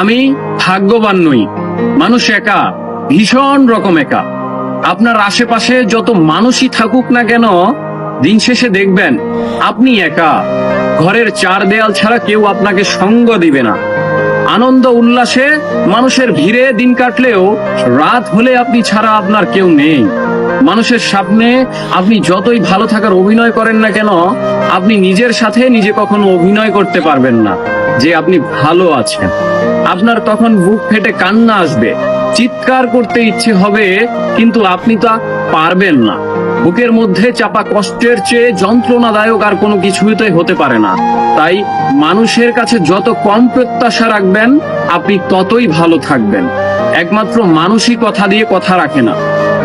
আমি ভাগ্যবান নই, মানুষ একা, ভীষণ রকম একা। আপনার আশেপাশে যত মানুষই থাকুক না কেন, দিন শেষে দেখবেন আপনি একা। ঘরের চার দেয়াল ছাড়া কেউ আপনাকে সঙ্গ দিবে না। আনন্দ উল্লাসে মানুষের ভিড়ে দিন কাটলেও রাত হলে আপনি ছাড়া আপনার কেউ নেই। মানুষের সামনে আপনি যতই ভালো থাকার অভিনয় করেন না কেন, আপনি নিজের সাথে নিজে কখনো অভিনয় করতে পারবেন না যে আপনি ভালো আছেন। আপনার তখন বুক ফেটে কান্না আসবে, চিৎকার করতে ইচ্ছে হবে, কিন্তু আপনি তা পারবেন না। বুকের মধ্যে চাপা কষ্টের চেয়ে যন্ত্রণাদায়ক আর কোনো কিছুই হতে পারে না। তাই মানুষের কাছে যত কম প্রত্যাশা রাখবেন, আপনি ততই ভালো থাকবেন। একমাত্র মানুষই কথা দিয়ে কথা রাখে না,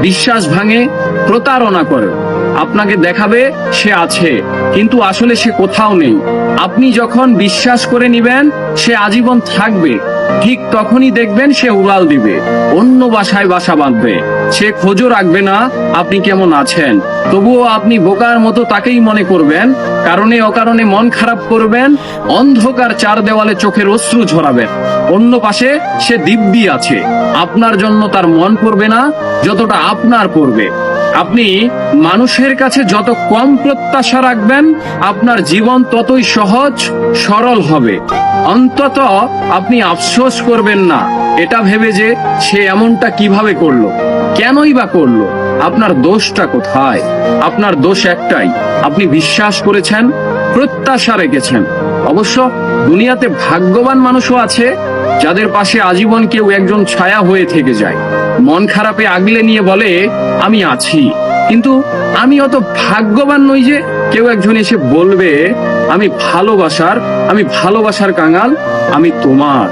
বিশ্বাস ভাঙে, প্রতারণা করে। আপনাকে দেখাবে সে আছে, কিন্তু আসলে সে কোথাও নেই। আপনি যখন বিশ্বাস করে নিবেন সে আজীবন থাকবে, ঠিক তখনই দেখবেন সে উড়াল দিবে, অন্য বাসায় বাসা বাঁধবে। সে খোঁজও রাখবে না আপনি কেমন আছেন। তবুও আপনি বোকার মতো তাকেই মনে করবেন, কারণে অকারণে মন খারাপ করবেন, অন্ধকার চার দেওয়ালে চোখের অশ্রু ঝরাবেন। অন্য পাশে সে দিব্যি আছে, আপনার জন্য তার মন পড়বে না যতটা আপনার পড়বে। আপনি মানুষের কাছে যত কম প্রত্যাশা রাখবেন, আপনার জীবন ততই সহজ সরল হবে। অন্তত আপনি আফসোস করবেন না এটা ভেবে যে সে এমনটা কিভাবে করলো, কেনই বা করলো। আপনার দোষটা কোথায়? আপনার দোষ একটাই, আপনি বিশ্বাস করেছেন, প্রত্যাশা রেখেছেন। অবশ্য দুনিয়াতে ভাগ্যবান মানুষও আছে যাদের পাশে আজীবন কেউ একজন ছায়া হয়ে থেকে যায়। মন খারাপে আগলে নিয়ে বলে আমি আছি, কিন্তু আমি অত ভাগ্যবান নই যে কেউ একজন এসে বলবে আমি ভালোবাসার কাঙাল, আমি তোমার।